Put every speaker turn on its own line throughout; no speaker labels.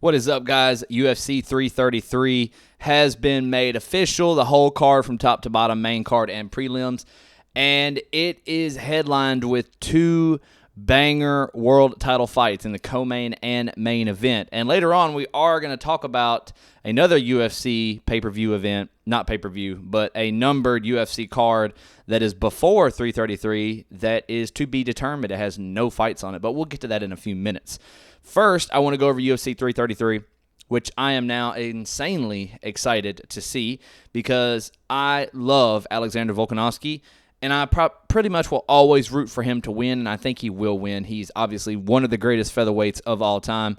What is up, guys? UFC 333 has been made official. The whole card from top to bottom, main card and prelims. And it is headlined with two banger world title fights in the co-main and main event. And later on, we are going to talk about another UFC pay-per-view event. Not pay-per-view, but a numbered UFC card that is before 333 that is to be determined. It has no fights on it, but we'll get to that in a few minutes. First, I want to go over UFC 333, which I am now insanely excited to see because I love Alexander Volkanovski, and I pretty much will always root for him to win, and I think he will win. He's obviously one of the greatest featherweights of all time,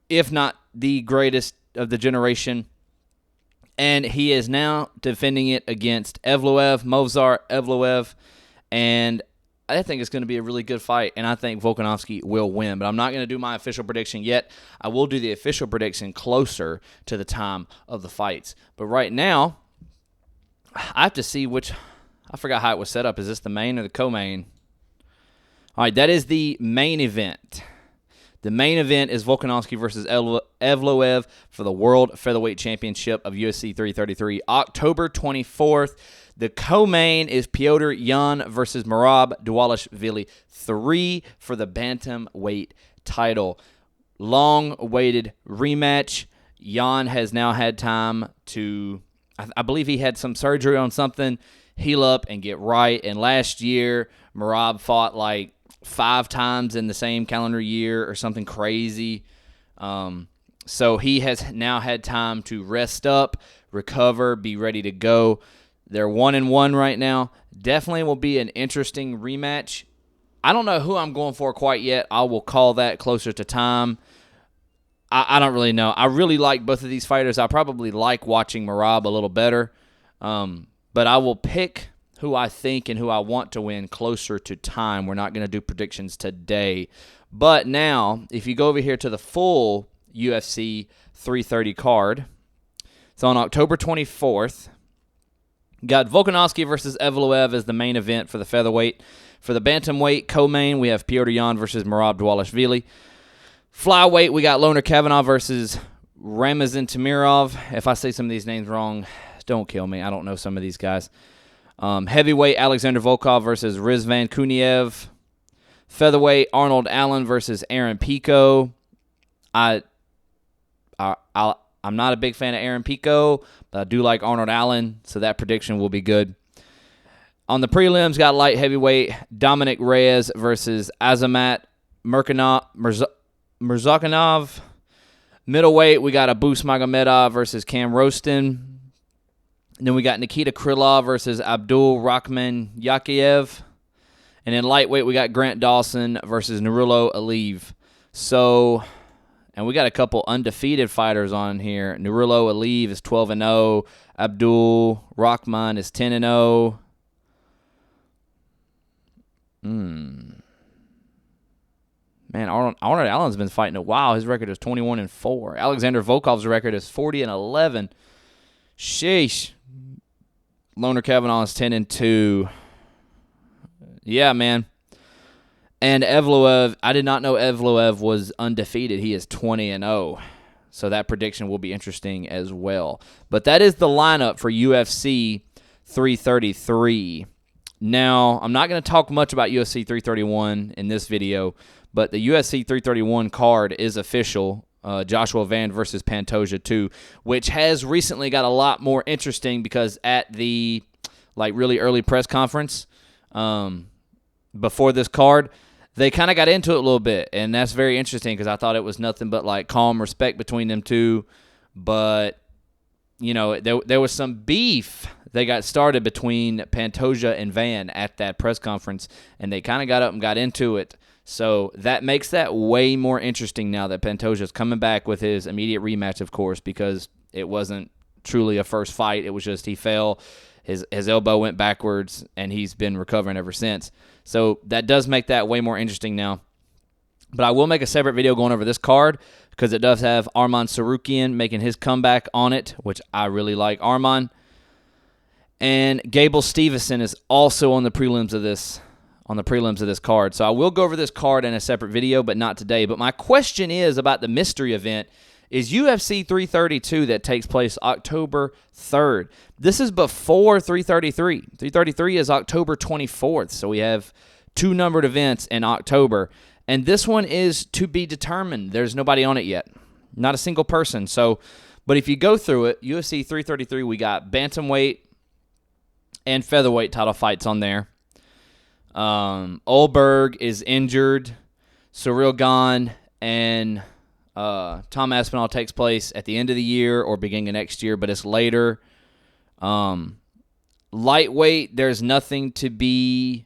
if not the greatest of the generation, and he is now defending it against Movsar Evloev, and I think it's going to be a really good fight, and I think Volkanovski will win. But I'm not going to do my official prediction yet. I will do the official prediction closer to the time of the fights. But right now, I have to see which – I forgot how it was set up. Is this the main or the co-main? All right, that is the main event. The main event is Volkanovski versus Evloev for the World Featherweight Championship of UFC 333, October 24th. The co-main is Petr Yan versus Merab Dvalishvili 3 for the bantamweight title. Long-awaited rematch. Yan has now had time to, I believe he had some surgery on something, heal up and get right. And last year, Merab fought like 5 times in the same calendar year or something crazy. So he has now had time to rest up, recover, be ready to go. They're 1-1 right now. Definitely will be an interesting rematch. I don't know who I'm going for quite yet. I will call that closer to time. I don't really know. I really like both of these fighters. I probably like watching Merab a little better. But I will pick who I think and who I want to win closer to time. We're not going to do predictions today. But now, if you go over here to the full UFC 330 card, it's on October 24th. Got Volkanovski versus Evloev as the main event for the featherweight. For the bantamweight co-main, we have Petr Yan versus Merab Dvalishvili. Flyweight, we got Loner Kavanagh versus Ramazan Tamirov. If I say some of these names wrong, don't kill me. I don't know some of these guys. Heavyweight, Alexander Volkov versus Rizvan Kuniev. Featherweight, Arnold Allen versus Aaron Pico. I'm not a big fan of Aaron Pico, but I do like Arnold Allen, so that prediction will be good. On the prelims, got light heavyweight, Dominic Reyes versus Azamat Murzakanov. Middleweight, we got Abus Magomedov versus Cam Roston. And then we got Nikita Krylov versus Abdul Rahman Yakiev. And in lightweight, we got Grant Dawson versus Nurullo Aliyev. So, and we got a couple undefeated fighters on here. Nurullo Aliyev is 12-0. Abdul Rahman is 10-0. Man, Arnold Allen's been fighting a while. His record is 21-4. Alexander Volkov's record is 40-11. Sheesh. Loner Kavanagh is 10-2. Yeah, man. And Evloev, I did not know Evloev was undefeated. He is 20-0. So that prediction will be interesting as well. But that is the lineup for UFC 333. Now, I'm not going to talk much about UFC 331 in this video, but the UFC 331 card is official. Joshua Van versus Pantoja 2, which has recently got a lot more interesting because at the really early press conference before this card, they kind of got into it a little bit, and that's very interesting because I thought it was nothing but calm respect between them two, but there was some beef that got started between Pantoja and Van at that press conference, and they kind of got up and got into it. So that makes that way more interesting now that Pantoja's coming back with his immediate rematch, of course, because it wasn't truly a first fight. It was just he fell, his elbow went backwards, and he's been recovering ever since. So that does make that way more interesting now. But I will make a separate video going over this card because it does have Arman Sarukian making his comeback on it, which I really like Arman. And Gable Stevenson is also on the prelims of this card. So I will go over this card in a separate video, but not today. But my question is about the mystery event is UFC 332 that takes place October 3rd. This is before 333. 333 is October 24th, so we have 2 numbered events in October. And this one is to be determined. There's nobody on it yet. Not a single person. So, but if you go through it, UFC 333, we got bantamweight and featherweight title fights on there. Olberg is injured. Cyril Gane and Tom Aspinall takes place at the end of the year or beginning of next year, but it's later. Lightweight, there's nothing to be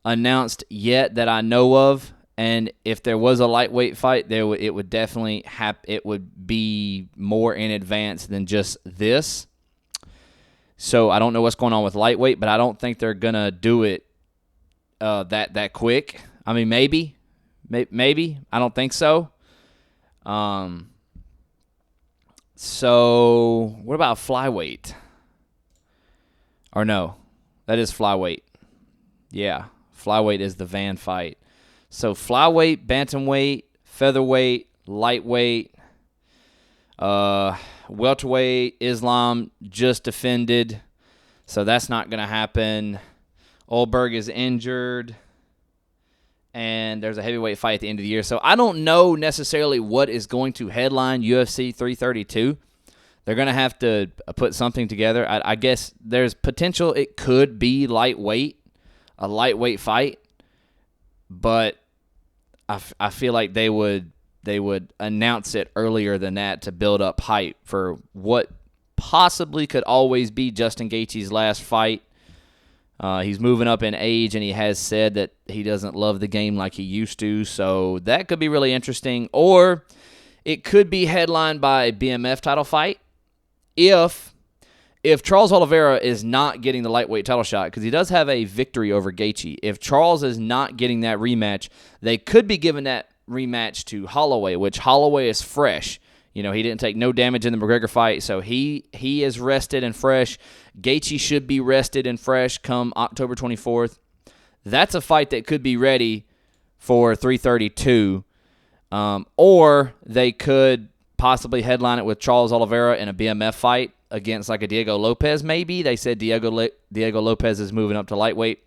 announced yet that I know of, and if there was a lightweight fight, it would definitely it would be more in advance than just this. So I don't know what's going on with lightweight, but I don't think they're gonna do it that quick. I mean, maybe. I don't think so. So what about flyweight? Or no, that is flyweight. Yeah, flyweight is the Van fight. So flyweight, bantamweight, featherweight, lightweight, welterweight, Islam just defended, so that's not going to happen. Olberg is injured. And there's a heavyweight fight at the end of the year. So I don't know necessarily what is going to headline UFC 332. They're going to have to put something together. I guess there's potential it could be lightweight, a lightweight fight. But I feel like they would announce it earlier than that to build up hype for what possibly could always be Justin Gaethje's last fight. He's moving up in age, and he has said that he doesn't love the game like he used to, so that could be really interesting. Or it could be headlined by a BMF title fight if Charles Oliveira is not getting the lightweight title shot, because he does have a victory over Gaethje. If Charles is not getting that rematch, they could be giving that rematch to Holloway, which Holloway is fresh. You know, he didn't take no damage in the McGregor fight, so he is rested and fresh. Gaethje should be rested and fresh come October 24th. That's a fight that could be ready for 332. Or they could possibly headline it with Charles Oliveira in a BMF fight against like a Diego Lopez maybe. They said Diego Lopez is moving up to lightweight.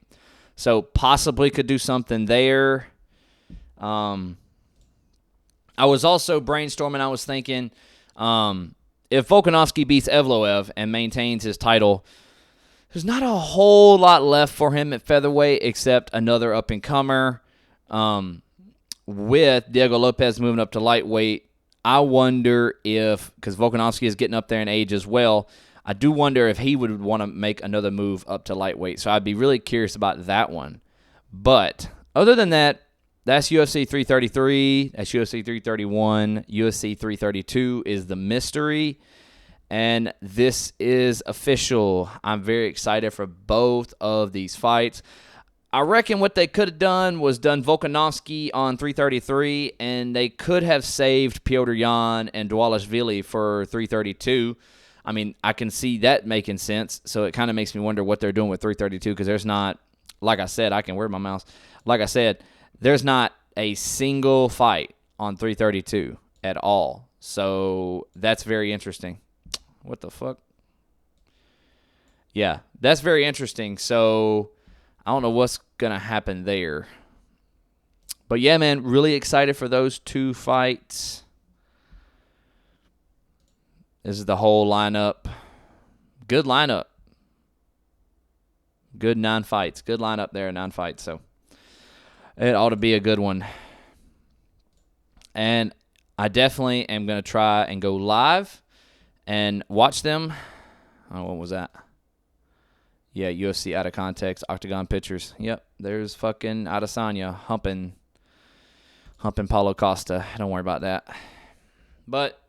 So possibly could do something there. I was also brainstorming. I was thinking if Volkanovski beats Evloev and maintains his title, there's not a whole lot left for him at featherweight except another up-and-comer. With Diego Lopez moving up to lightweight, I wonder if, because Volkanovski is getting up there in age as well, I do wonder if he would want to make another move up to lightweight. So I'd be really curious about that one. But other than that, that's UFC 333, that's UFC 331, UFC 332 is the mystery, and this is official. I'm very excited for both of these fights. I reckon what they could have done was done Volkanovski on 333, and they could have saved Petr Yan and Dvalishvili for 332. I mean, I can see that making sense, so it kind of makes me wonder what they're doing with 332, because there's not, like I said, I can wear my mouse. Like I said, there's not a single fight on 332 at all. So that's very interesting. What the fuck? Yeah, that's very interesting. So I don't know what's going to happen there. But yeah, man, really excited for those 2 fights. This is the whole lineup. Good lineup. Good 9 fights. Good lineup there, 9 fights. So it ought to be a good one. And I definitely am going to try and go live and watch them. Oh, what was that? Yeah, UFC Out of Context, Octagon Pictures. Yep, there's fucking Adesanya humping Paulo Costa. Don't worry about that. But,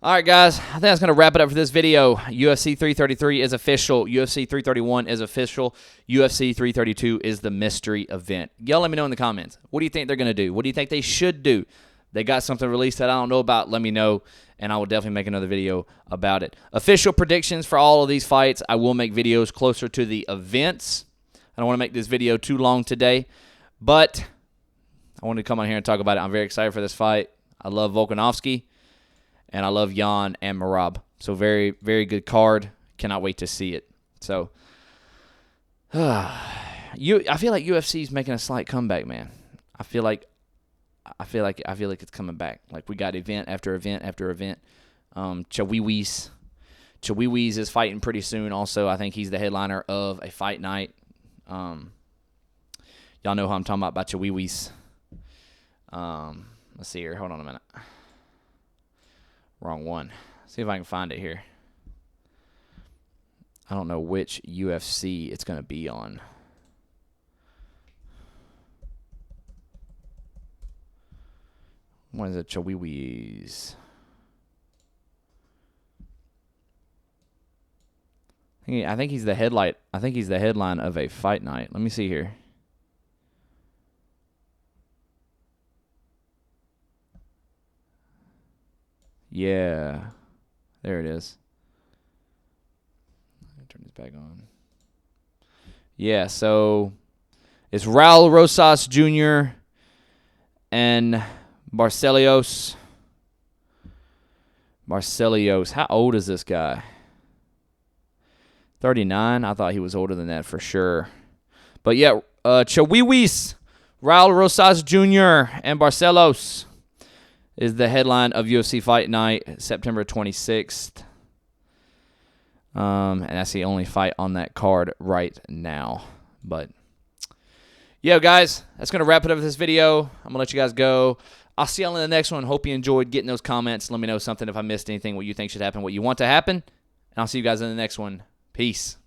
all right, guys, I think that's going to wrap it up for this video. UFC 333 is official. UFC 331 is official. UFC 332 is the mystery event. Y'all let me know in the comments. What do you think they're going to do? What do you think they should do? They got something released that I don't know about. Let me know, and I will definitely make another video about it. Official predictions for all of these fights. I will make videos closer to the events. I don't want to make this video too long today, but I wanted to come on here and talk about it. I'm very excited for this fight. I love Volkanovski. And I love Jan and Merab. So very, very good card. Cannot wait to see it. So I feel like UFC is making a slight comeback, man. I feel like it's coming back. Like, we got event after event after event. Chawiwis is fighting pretty soon. Also, I think he's the headliner of a fight night. Y'all know who I'm talking about Chawiwis. Let's see here. Hold on a minute. Wrong one. See if I can find it here. I don't know which UFC it's going to be on. What is it? Chawiwis. I think he's the headline of a fight night. Let me see here. Yeah. There it is. Let me turn this back on. Yeah, so it's Raul Rosas Jr. and Barcelios. How old is this guy? 39? I thought he was older than that for sure. But yeah, Chawiwis, Raul Rosas Jr. and Barcelos is the headline of UFC Fight Night, September 26th. And that's the only fight on that card right now. But yeah, guys, that's going to wrap it up with this video. I'm going to let you guys go. I'll see y'all in the next one. Hope you enjoyed getting those comments. Let me know something if I missed anything, what you think should happen, what you want to happen. And I'll see you guys in the next one. Peace.